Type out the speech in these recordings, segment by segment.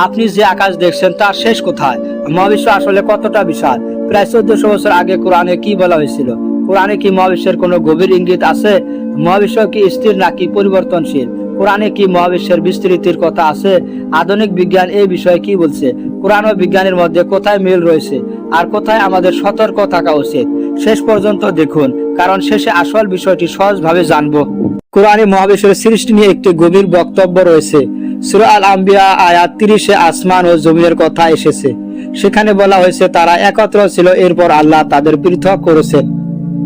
আপনি যে আকাশ দেখছেন তার শেষ কোথায়? মহাবিশ্ব আসলে কতটা বিশাল? প্রায় 1400 বছর আগে কোরআনে কি বলা হয়েছিল? কোরআনে কি মহাবিশ্বের কোনো গভীর ইঙ্গিত আছে? মহাবিশ্ব কি স্থির নাকি পরিবর্তনশীল? কোরআনে কি মহাবিশ্বের বিস্তৃতির কথা আছে? আধুনিক বিজ্ঞান এই বিষয়ে কি বলছে? কোরআন ও বিজ্ঞানের মধ্যে কোথায় মিল রয়েছে আর কোথায় আমাদের সতর্ক থাকা উচিত? শেষ পর্যন্ত দেখুন, কারণ শেষে আসল বিষয়টি সহজভাবে জানবো। কোরআনে মহাবিশ্বের সৃষ্টি নিয়ে একটি গভীর বক্তব্য রয়েছে। সূরা আল আম্বিয়া আয়াত 30-এ আসমান ও জমিনের কথা এসেছে। সেখানে বলা হয়েছে তারা একত্র ছিল, এরপর আল্লাহ তাদের পৃথক করেছেন।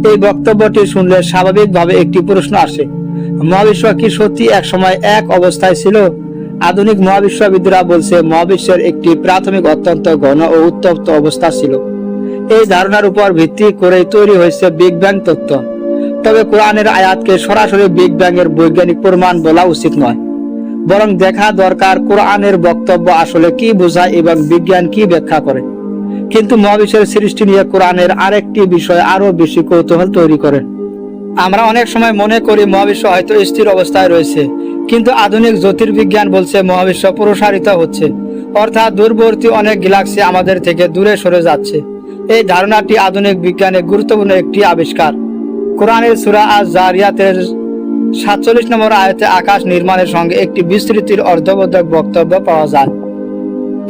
এই বক্তব্যটি শুনলে স্বাভাবিকভাবে একটি প্রশ্ন আসে, মহাবিশ্ব কি সত্যি একসময় এক অবস্থায় ছিল? আধুনিক মহাবিশ্ববিদরা বলছে মহাবিশ্বের একটি প্রাথমিক অত্যন্ত ঘন ও উত্তপ্ত অবস্থা ছিল। এই ধারণার উপর ভিত্তি করেই তৈরি হয়েছে বিগ ব্যাং তত্ত্ব। তবে কোরআনের আয়াতকে সরাসরি বিগ ব্যাং এর বৈজ্ঞানিক প্রমাণ বলা উচিত নয়, বরং দেখা দরকার কোরআনের বক্তব্য আসলে কি বোঝায় এবং বিজ্ঞান কি ব্যাখ্যা করে। কিন্তু মহাবিশ্বের সৃষ্টি নিয়ে কোরআনের আরেকটি বিষয় আরো বেশি কৌতূহল তৈরি করে। আমরা অনেক সময় মনে করি মহাবিশ্ব হয়তো স্থির অবস্থায় রয়েছে, কিন্তু আধুনিক জ্যোতির্বিজ্ঞান বলছে মহাবিশ্ব প্রসারিত হচ্ছে, অর্থাৎ দূরবর্তী অনেক গ্যালাক্সি আমাদের থেকে দূরে সরে যাচ্ছে। এই ধারণাটি আধুনিক বিজ্ঞানের গুরুত্বপূর্ণ একটি আবিষ্কার। কোরআনের সূরা আয-যারিয়াতের 47 নম্বর আয়াতে আকাশ নির্মাণের সঙ্গে একটি বিস্তৃতির অর্ধবোধক বক্তব্য পাওয়া যায়।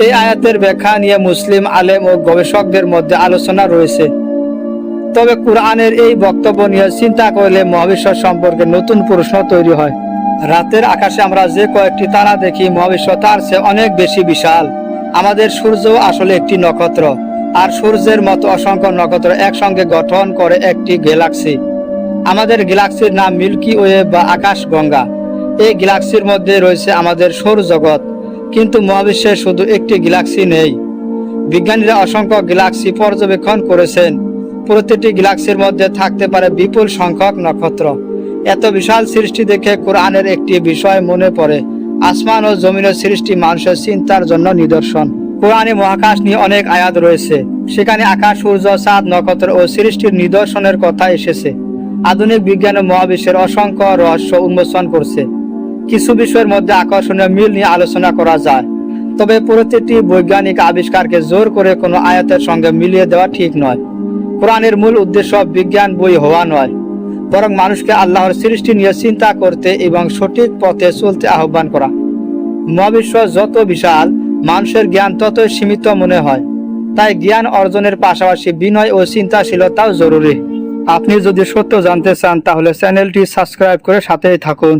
এই আয়াতের ব্যাখ্যা নিয়ে মুসলিম আলেম ও গবেষকদের মধ্যে আলোচনা রয়েছে। তবে কোরআনের এই বক্তব্য নিয়ে চিন্তা করলে মহাবিশ্ব সম্পর্কে নতুন প্রশ্ন তৈরি হয়। রাতের আকাশে আমরা যে কয়েকটি তারা দেখি, মহাবিশ্ব তার চেয়ে অনেক বেশি বিশাল। আমাদের সূর্য আসলে একটি নক্ষত্র, আর সূর্যের মতো অসংখ্য নক্ষত্র একসঙ্গে গঠন করে একটি গ্যালাক্সি। আমাদের গ্যালাক্সির নাম মিল্কি ওয়ে বা আকাশ গঙ্গা। এই গ্যালাক্সির মধ্যে রয়েছে আমাদের সৌরজগৎ, কিন্তু মহাবিশ্বে শুধু একটি গ্যালাক্সি নেই। বিজ্ঞানীরা অসংখ্য গ্যালাক্সি পর্যবেক্ষণ করেছেন। প্রতিটি গ্যালাক্সির মধ্যে থাকতে পারে বিপুল সংখ্যক নক্ষত্র। এত বিশাল সৃষ্টি দেখে কোরআনের একটি বিষয় মনে পড়ে, আসমান ও জমিনের সৃষ্টি মানুষের চিন্তার জন্য নিদর্শন। কোরআনে মহাকাশ নিয়ে অনেক আয়াত রয়েছে, সেখানে আকাশ, সূর্য, চাঁদ, নক্ষত্র ও সৃষ্টির নিদর্শনের কথা এসেছে। আধুনিক বিজ্ঞান ও মহাবিশ্বের অসংখ্য রহস্য উন্মোচন করছে। কিছু বিষয়ের মধ্যে আকর্ষণীয় মিল নিয়ে আলোচনা করা যায়, তবে প্রতিটি বৈজ্ঞানিক আবিষ্কারকে জোর করে কোনো আয়াতের সঙ্গে মিলিয়ে দেওয়া ঠিক নয়। কোরআনের মূল উদ্দেশ্য বিজ্ঞান বই হওয়া নয়, বরং মানুষকে আল্লাহর সৃষ্টি নিয়ে চিন্তা করতে এবং সঠিক পথে চলতে আহ্বান করা। মহাবিশ্ব যত বিশাল, মানুষের জ্ঞান ততই সীমিত মনে হয়। তাই জ্ঞান অর্জনের পাশাপাশি বিনয় ও চিন্তাশীলতাও জরুরি। আপনি যদি সত্য জানতে চান তাহলে চ্যানেলটি সাবস্ক্রাইব করে সাথেই থাকুন।